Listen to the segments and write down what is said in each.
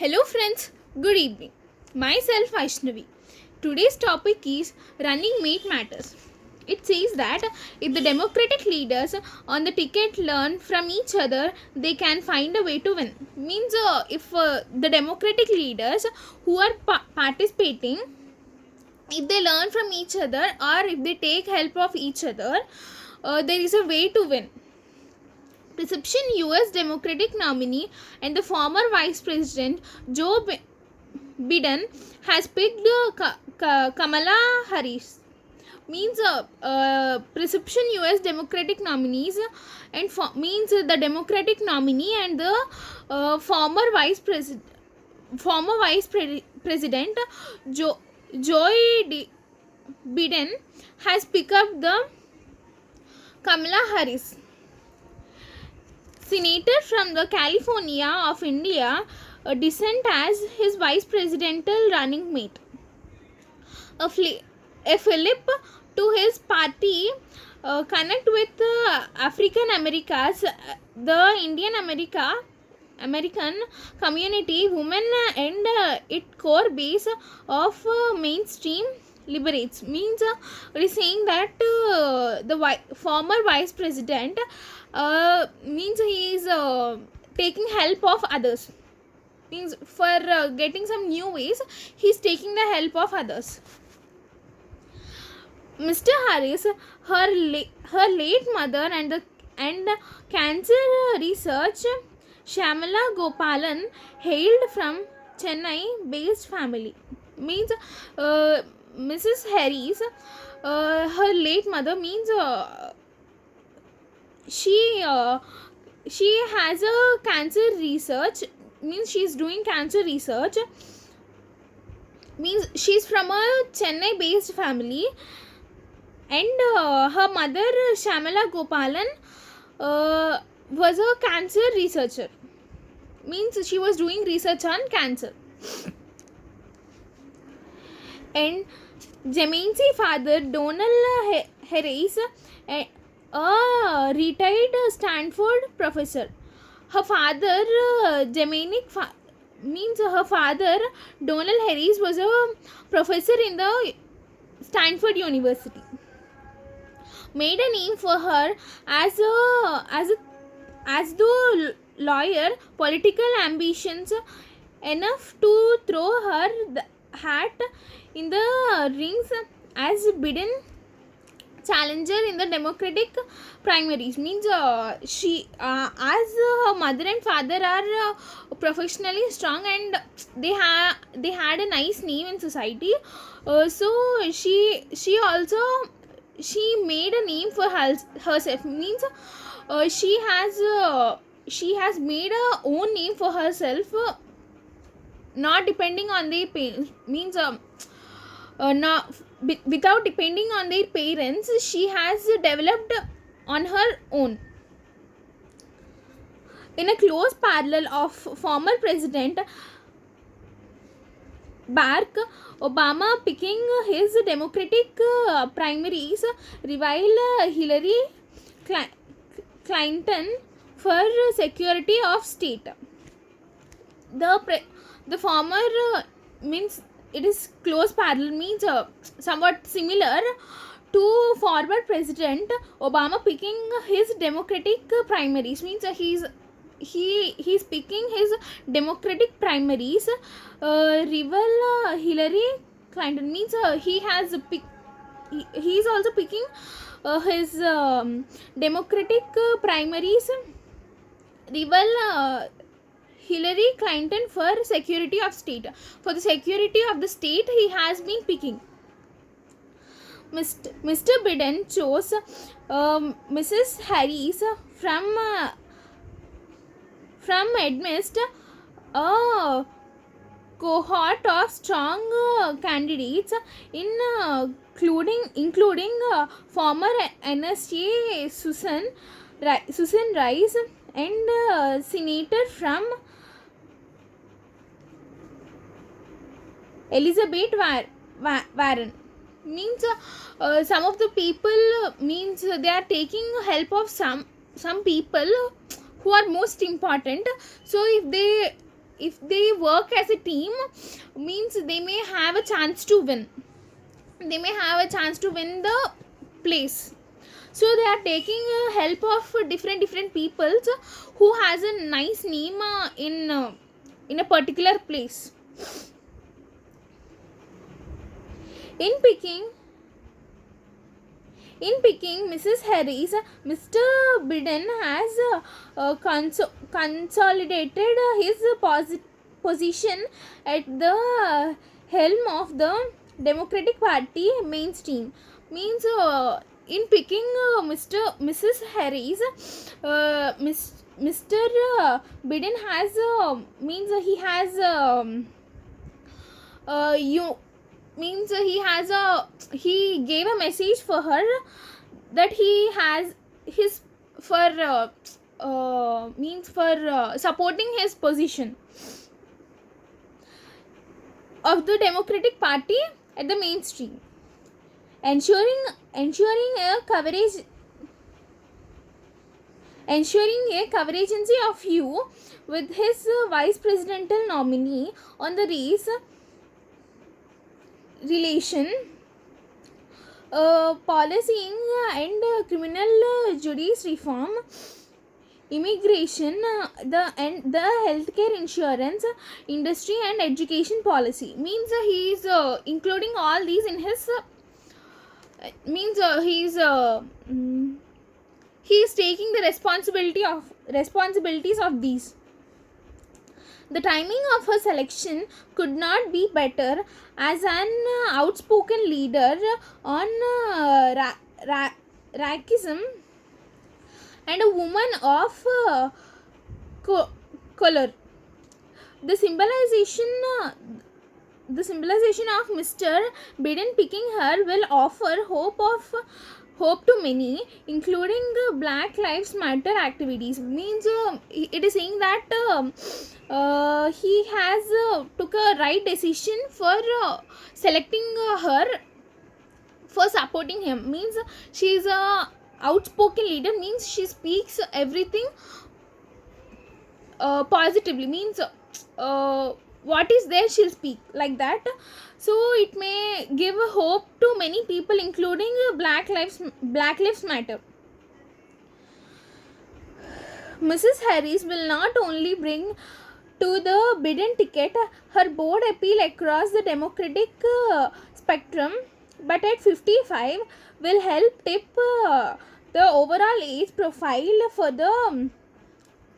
Hello friends, good evening. Myself Vaishnavi. Today's topic is running mate matters. It says that if the democratic leaders on the ticket learn from each other, they can find a way to win. Means if the democratic leaders who are participating, if they learn from each other or if they take help of each other, there is a way to win. Perception US Democratic nominee and the former Vice President Joe Biden has picked Kamala Harris. Means perception US Democratic nominees and means the Democratic nominee and the former President Joe Biden has picked up the Kamala Harris. Senator from the California of India, descent as his vice presidential running mate. A flip to his party connect with African Americas, the Indian American community, women and its core base of mainstream liberates. Means it is saying that the former vice president means he is taking help of others. Means for getting some new ways, he is taking the help of others. Mr. Harris, her late mother and cancer research Shamala Gopalan hailed from Chennai-based family. Means Mrs. Harris, her late mother means she has a cancer research. Means she is doing cancer research. Means she is from a Chennai-based family. And her mother Shamala Gopalan was a cancer researcher. Means she was doing research on cancer. And Jemain's father Donald Harris, a retired Stanford professor. Her father means her father Donald Harris was a professor in the Stanford University. Made a name for her as the lawyer, political ambitions enough to throw her hat in the rings as Biden challenger in the Democratic primaries. Means she as her mother and father are professionally strong and they had a nice name in society. So she also made a name for herself. Means she has made her own name for herself, not depending on their parents. Means not without depending on their parents, she has developed on her own. In a close parallel of former President Barack Obama picking his Democratic primaries rival Hillary Clinton for Secretary of State. The former means it is close parallel, means somewhat similar to former President Obama picking his Democratic primaries. Means he's picking his Democratic primaries rival Hillary Clinton. Means he is also picking his Democratic primaries rival Hillary Clinton for Secretary of State. For the Secretary of the State, he has been picking. Mr. Biden chose Mrs. Harris from amidst a cohort of strong candidates, including former NSA Susan Rice and Senator from Elizabeth Warren. Means some of the people means they are taking help of some people who are most important. So if if they work as a team, means they may have a chance to win. They may have a chance to win the place. So they are taking help of different peoples who has a nice name in a particular place. In picking Mrs. Harris, Mr. Biden has consolidated his position at the helm of the Democratic Party mainstream. Means in picking Mrs. Harris, Mr. Biden has means he has you means he gave a message for her that he has his for means for supporting his position of the Democratic Party at the mainstream, ensuring a convergence of view with his vice presidential nominee on the race relation, policing and criminal justice reform, immigration, the healthcare insurance industry and education policy. Means he is including all these in his he is taking the responsibilities of these. The timing of her selection could not be better, as an outspoken leader on racism and a woman of color. The symbolization of Mr. Biden picking her will offer hope to many, including Black Lives Matter activities. Means it is saying that he has took a right decision for selecting her, for supporting him. Means she is a outspoken leader, means she speaks everything positively. Means what is there, she'll speak like that. So it may give a hope to many people, including Black Lives Matter. Mrs. Harris will not only bring to the Biden ticket her bold appeal across the Democratic spectrum, but at 55 will help tip the overall age profile for the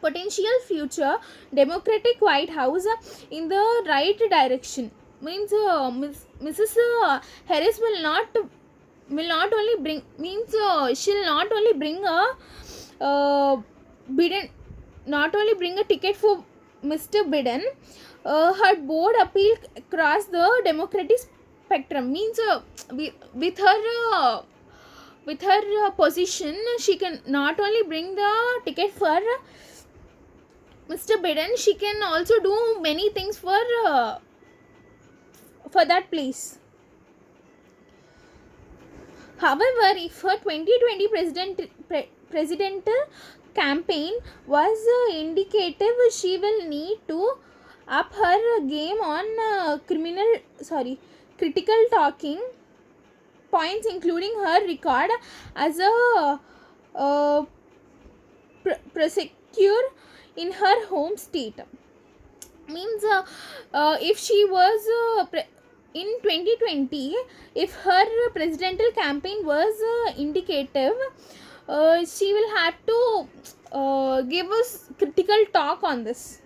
potential future Democratic White House in the right direction. Means Mrs. Harris will not only bring, means she'll not only bring a Biden, not only bring a ticket for Mr. Biden, her board appeal across the Democratic spectrum. Means with her position, she can not only bring the ticket for Mr. Biden, she can also do many things for that place. However, if her 2020 presidential campaign was indicative, she will need to up her game on critical talking points, including her record as a prosecutor in her home state. Means if she was in 2020, if her presidential campaign was indicative, she will have to give us critical talk on this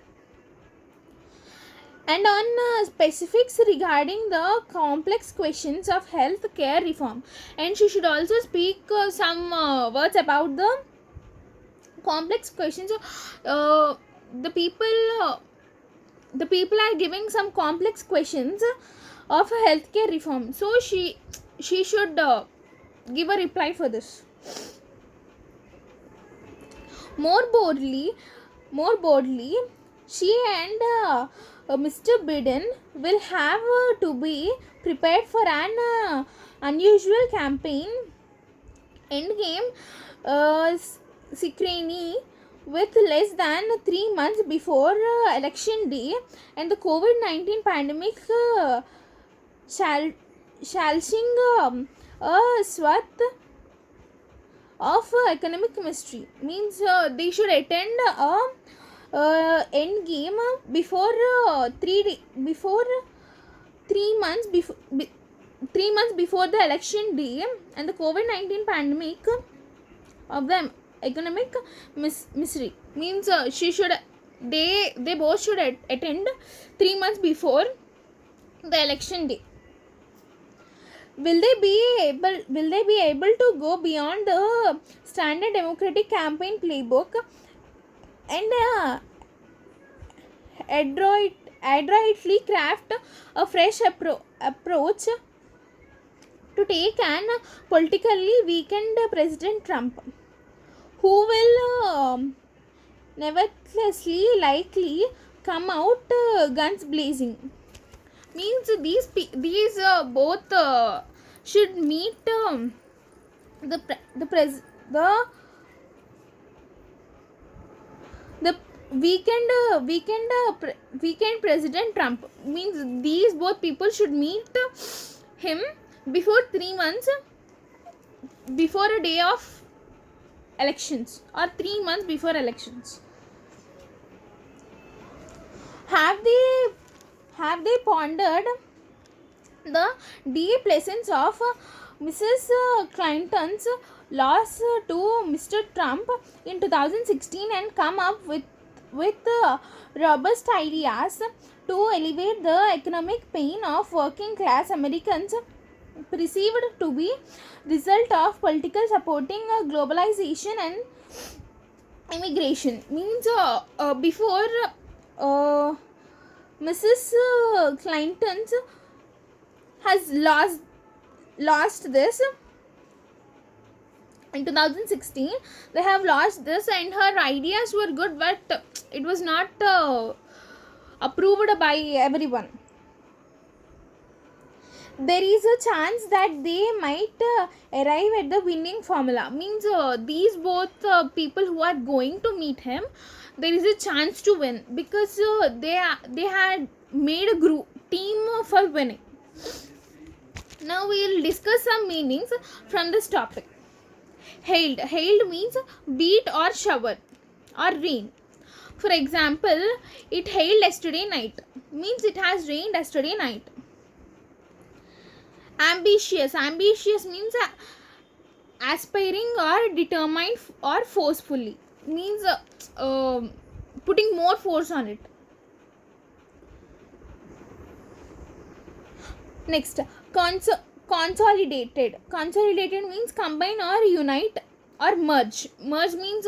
and on specifics regarding the complex questions of health care reform. And she should also speak some words about the complex questions. The people are giving some complex questions of healthcare reform, so she should give a reply for this. More boldly, she and Mr. Biden will have to be prepared for an unusual campaign endgame scrutiny with less than 3 months before election day, and the COVID-19 pandemic shall sing a swath of economic mystery. Means they should attend a end game before 3 months before 3 months before the election day, and the COVID-19 pandemic of the economic misery. Means they both should attend 3 months before the election day. Will they be able to go beyond the standard democratic campaign playbook and adroitly craft a fresh approach to take an politically weakened President Trump, who will neverthelessly likely come out guns blazing? Means these both should meet the weekend President Trump. Means these both people should meet him before 3 months before a day of elections, or 3 months before elections. Have they pondered the deep lessons of Mrs. Clinton's loss to Mr. Trump in 2016 and come up with robust ideas to alleviate the economic pain of working class Americans, perceived to be result of political supporting globalization and immigration? Means before Mrs. Clinton has lost this in 2016. They have lost this, and her ideas were good, but it was not approved by everyone. There is a chance that they might arrive at the winning formula. Means these both people who are going to meet him, there is a chance to win, because they had made a group team for winning. Now we will discuss some meanings from this topic. Hailed means beat or shower or rain. For example, it hailed yesterday night, means it has rained yesterday night. Ambitious means aspiring or determined or forcefully, means putting more force on it. Next, consolidated means combine or unite or merge means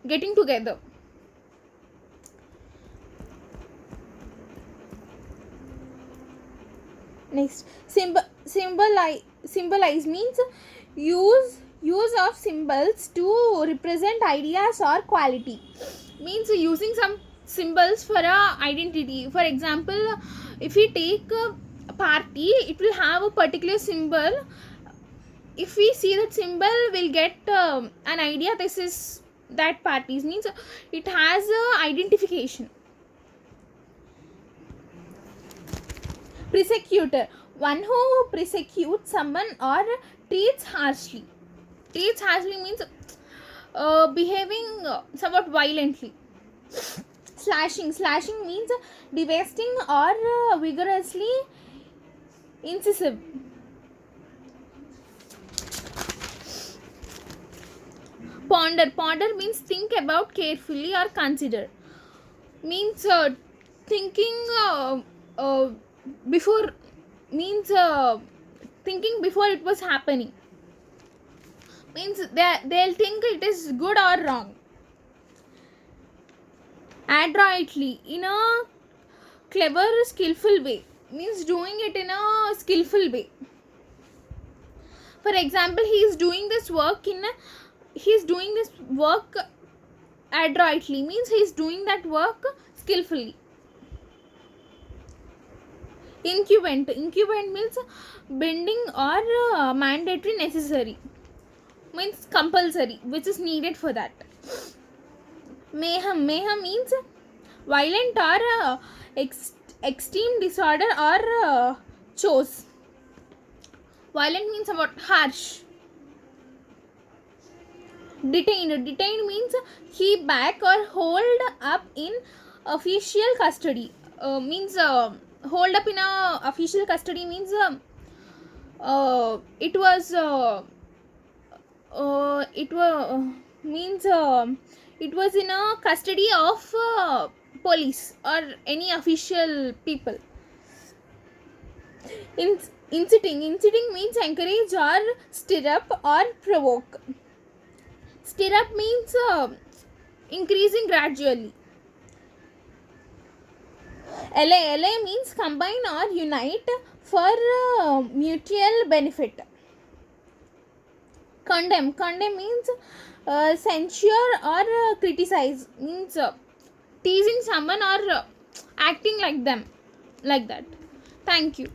getting together. Next, symbolize means use of symbols to represent ideas or quality. Means using some symbols for a identity. For example, if we take a party, it will have a particular symbol. If we see that symbol, we'll get an idea this is that party. Means it has identification. Persecutor, one who persecutes someone or treats harshly. Means behaving somewhat violently. Slashing means devastating or vigorously incisive. Ponder means think about carefully or consider. Means thinking before, means thinking before it was happening. Means they'll think it is good or wrong. Adroitly, in a clever, skillful way. Means doing it in a skillful way. For example, he is doing this work adroitly, means he is doing that work skillfully. Incumbent means binding or mandatory, necessary, means compulsory, which is needed for that. Mayhem means violent or extreme disorder or chose. Violent means about harsh. Detained means keep back or hold up in official custody. Means hold up in a official custody means it was it was means it was in a custody of police or any official people. Inciting means encourage or stir up or provoke. Stir up means increasing gradually. LA means combine or unite for mutual benefit. Condemn means censure or criticize, means teasing someone or acting like them, like that. Thank you.